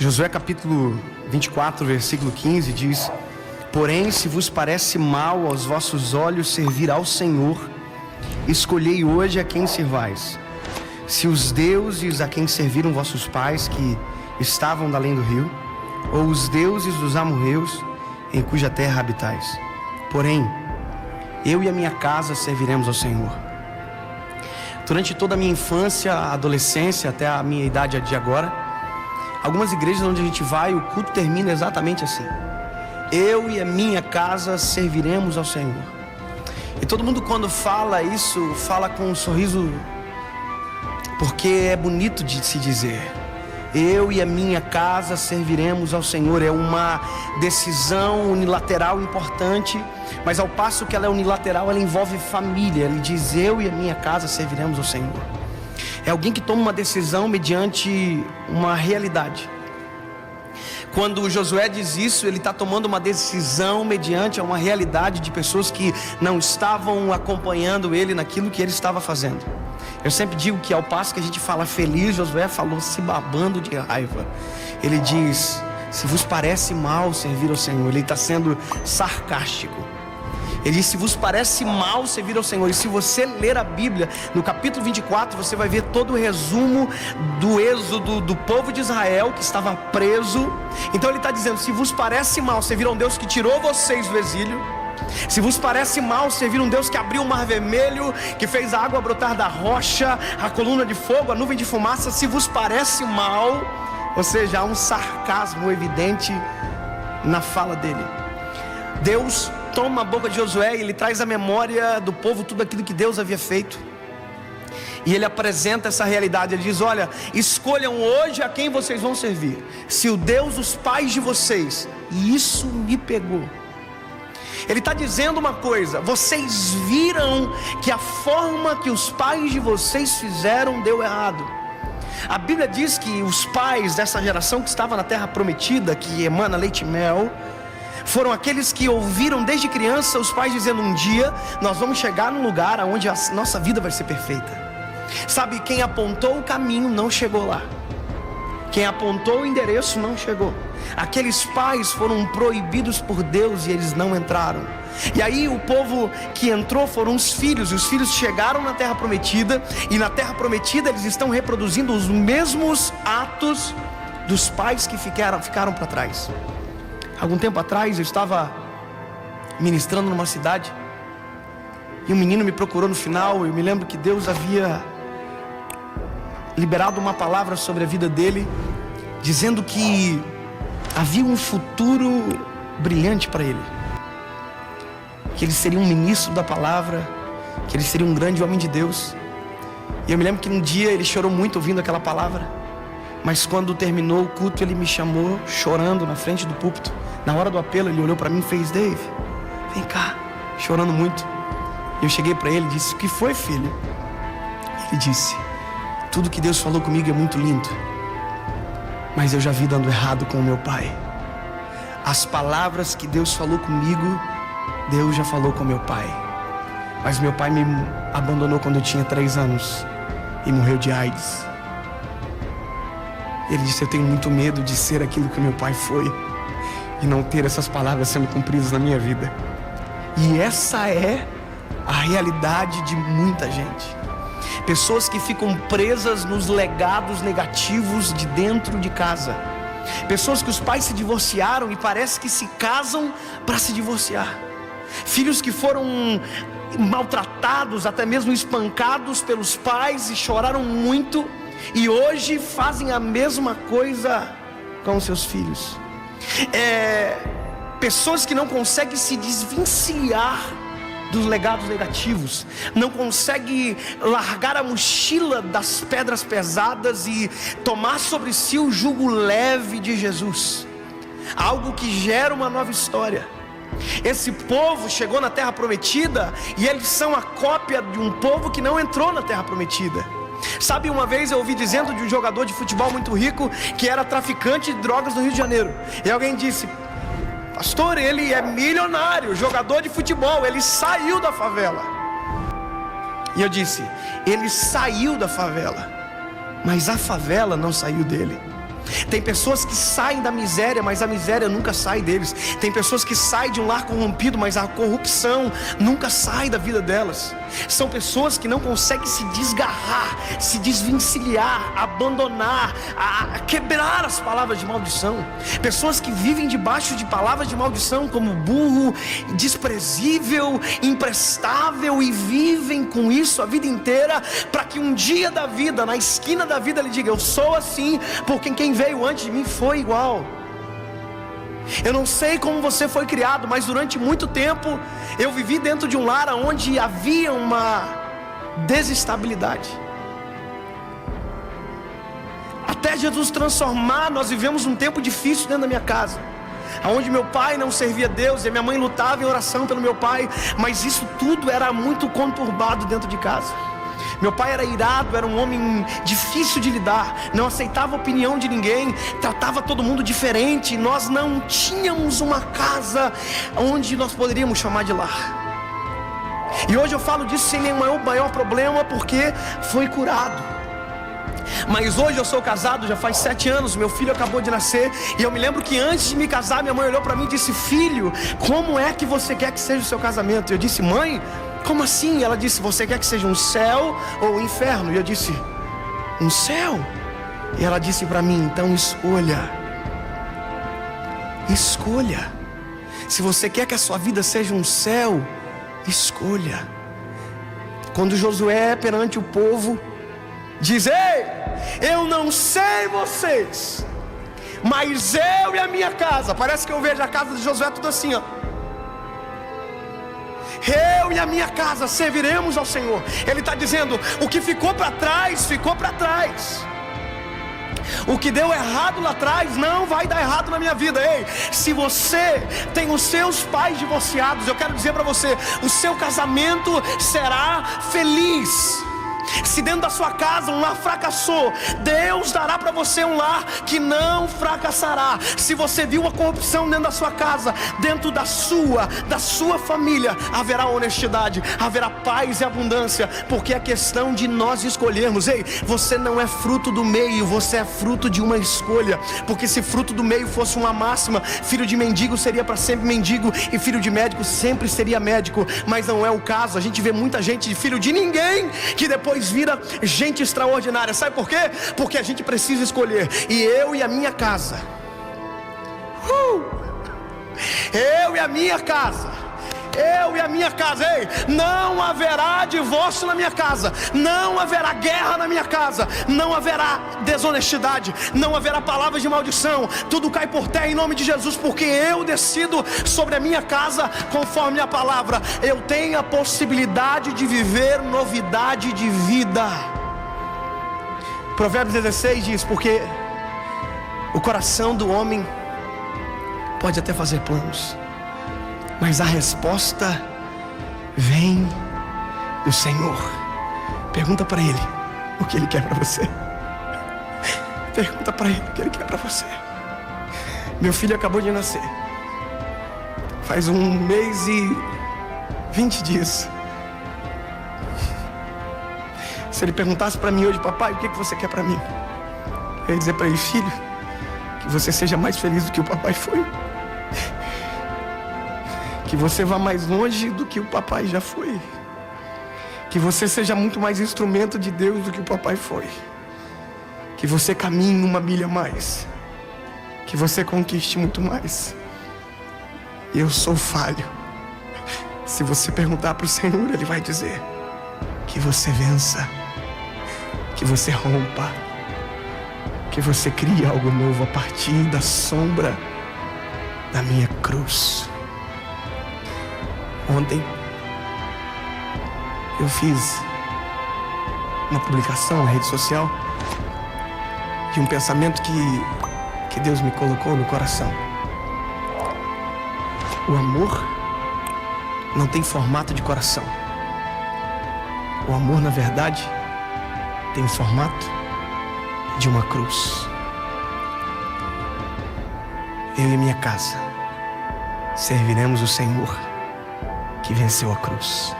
Josué capítulo 24, versículo 15 diz: porém, se vos parece mal aos vossos olhos servir ao Senhor, escolhei hoje a quem servais. Se os deuses a quem serviram vossos pais, que estavam da além do rio, ou os deuses dos amorreus, em cuja terra habitais. Porém, eu e a minha casa serviremos ao Senhor. Durante toda a minha infância, adolescência, até a minha idade de agora, algumas igrejas onde a gente vai, o culto termina exatamente assim: eu e a minha casa serviremos ao Senhor. E todo mundo, quando fala isso, fala com um sorriso, porque é bonito de se dizer. Eu e a minha casa serviremos ao Senhor. É uma decisão unilateral importante, mas ao passo que ela é unilateral, ela envolve família. Ele diz: eu e a minha casa serviremos ao Senhor. É alguém que toma uma decisão mediante uma realidade. Quando Josué diz isso, ele está tomando uma decisão mediante uma realidade de pessoas que não estavam acompanhando ele naquilo que ele estava fazendo. Eu sempre digo que ao passo que a gente fala feliz, Josué falou se babando de raiva. Ele diz: se vos parece mal servir ao Senhor. Ele está sendo sarcástico. Ele diz: se vos parece mal servir ao Senhor. E se você ler a Bíblia, no capítulo 24, você vai ver todo o resumo do êxodo do povo de Israel, que estava preso. Então ele está dizendo: se vos parece mal servir a um Deus que tirou vocês do exílio, se vos parece mal servir um Deus que abriu o mar vermelho, que fez a água brotar da rocha, a coluna de fogo, a nuvem de fumaça, se vos parece mal, ou seja, há um sarcasmo evidente na fala dele. Deus toma a boca de Josué e ele traz à memória do povo tudo aquilo que Deus havia feito. E ele apresenta essa realidade. Ele diz: olha, escolham hoje a quem vocês vão servir. Se o Deus dos pais de vocês. E isso me pegou. Ele está dizendo uma coisa: vocês viram que a forma que os pais de vocês fizeram deu errado. A Bíblia diz que os pais dessa geração que estava na terra prometida, que emana leite e mel, foram aqueles que ouviram desde criança os pais dizendo: um dia nós vamos chegar num lugar onde a nossa vida vai ser perfeita. Sabe, quem apontou o caminho não chegou lá. Quem apontou o endereço não chegou. Aqueles pais foram proibidos por Deus e eles não entraram. E aí o povo que entrou foram os filhos. E os filhos chegaram na terra prometida. E na terra prometida eles estão reproduzindo os mesmos atos dos pais que ficaram para trás. Algum tempo atrás eu estava ministrando numa cidade, e um menino me procurou no final. Eu me lembro que Deus havia liberado uma palavra sobre a vida dele, dizendo que havia um futuro brilhante para ele, que ele seria um ministro da palavra, que ele seria um grande homem de Deus. E eu me lembro que um dia ele chorou muito ouvindo aquela palavra, mas quando terminou o culto ele me chamou chorando na frente do púlpito. Na hora do apelo ele olhou para mim e fez: Dave, vem cá, chorando muito. E eu cheguei para ele e disse: o que foi, filho? Ele disse: tudo que Deus falou comigo é muito lindo, mas eu já vi dando errado com o meu pai. As palavras que Deus falou comigo, Deus já falou com meu pai. Mas meu pai me abandonou quando eu tinha 3 anos e morreu de AIDS. Ele disse: eu tenho muito medo de ser aquilo que meu pai foi e não ter essas palavras sendo cumpridas na minha vida. E essa é a realidade de muita gente. Pessoas que ficam presas nos legados negativos de dentro de casa. Pessoas que os pais se divorciaram e parece que se casam para se divorciar. Filhos que foram maltratados, até mesmo espancados pelos pais e choraram muito, e hoje fazem a mesma coisa com seus filhos. Pessoas que não conseguem se desvencilhar dos legados negativos, não conseguem largar a mochila das pedras pesadas e tomar sobre si o jugo leve de Jesus, algo que gera uma nova história. Esse povo chegou na terra prometida e eles são a cópia de um povo que não entrou na terra prometida. Sabe, uma vez eu ouvi dizendo de um jogador de futebol muito rico que era traficante de drogas no Rio de Janeiro, e alguém disse: pastor, ele é milionário, jogador de futebol, ele saiu da favela. E eu disse: ele saiu da favela, mas a favela não saiu dele. Tem pessoas que saem da miséria, mas a miséria nunca sai deles. Tem pessoas que saem de um lar corrompido, mas a corrupção nunca sai da vida delas. São pessoas que não conseguem se desgarrar, se desvencilhar, abandonar, quebrar as palavras de maldição. Pessoas que vivem debaixo de palavras de maldição como burro, desprezível, imprestável, e vivem com isso a vida inteira, para que um dia da vida, na esquina da vida, ele diga: eu sou assim, porque quem veio antes de mim foi igual. Eu não sei como você foi criado, mas durante muito tempo eu vivi dentro de um lar onde havia uma desestabilidade. Até Jesus transformar, nós vivemos um tempo difícil dentro da minha casa, onde meu pai não servia a Deus e minha mãe lutava em oração pelo meu pai, mas isso tudo era muito conturbado dentro de casa. Meu pai era irado, era um homem difícil de lidar, não aceitava a opinião de ninguém, tratava todo mundo diferente. Nós não tínhamos uma casa onde nós poderíamos chamar de lar. E hoje eu falo disso sem nenhum maior problema, porque foi curado. Mas hoje eu sou casado já faz 7 anos, meu filho acabou de nascer, e eu me lembro que antes de me casar, minha mãe olhou para mim e disse: filho, como é que você quer que seja o seu casamento? Eu disse: mãe, como assim? Ela disse: você quer que seja um céu ou um inferno? E eu disse: um céu. E ela disse para mim: então escolha. Escolha. Se você quer que a sua vida seja um céu, escolha. Quando Josué perante o povo diz: ei, eu não sei vocês, mas eu e a minha casa, parece que eu vejo a casa de Josué tudo assim, ó. Eu e a minha casa serviremos ao Senhor. Ele está dizendo: o que ficou para trás, ficou para trás. O que deu errado lá atrás não vai dar errado na minha vida. Ei, se você tem os seus pais divorciados, eu quero dizer para você: o seu casamento será feliz. Se dentro da sua casa um lar fracassou, Deus dará para você um lar que não fracassará. Se você viu uma corrupção dentro da sua casa, dentro da sua família, haverá honestidade, haverá paz e abundância, porque é questão de nós escolhermos. Ei, você não é fruto do meio, você é fruto de uma escolha. Porque se fruto do meio fosse uma máxima, filho de mendigo seria para sempre mendigo, e filho de médico sempre seria médico. Mas não é o caso. A gente vê muita gente de filho de ninguém que depois vira gente extraordinária. Sabe por quê? Porque a gente precisa escolher. E eu e a minha casa, eu e a minha casa, ei, não haverá divórcio na minha casa, não haverá guerra na minha casa, não haverá desonestidade, não haverá palavras de maldição. Tudo cai por terra em nome de Jesus, porque eu decido sobre a minha casa conforme a palavra. Eu tenho a possibilidade de viver novidade de vida. Provérbios 16 diz: porque o coração do homem pode até fazer planos, mas a resposta vem do Senhor. Pergunta para Ele o que Ele quer para você. Pergunta para Ele o que Ele quer para você. Meu filho acabou de nascer, faz 1 mês e 20 dias. Se ele perguntasse para mim hoje: papai, o que você quer para mim? Eu ia dizer para ele: filho, que você seja mais feliz do que o papai foi, que você vá mais longe do que o papai já foi, que você seja muito mais instrumento de Deus do que o papai foi, que você caminhe 1 milha a mais, que você conquiste muito mais. Eu sou falho. Se você perguntar para o Senhor, Ele vai dizer: que você vença, que você rompa, que você crie algo novo a partir da sombra da minha cruz. Ontem eu fiz uma publicação na rede social de um pensamento que Deus me colocou no coração. O amor não tem formato de coração. O amor, na verdade, tem o formato de uma cruz. Eu e minha casa serviremos o Senhor que venceu a cruz.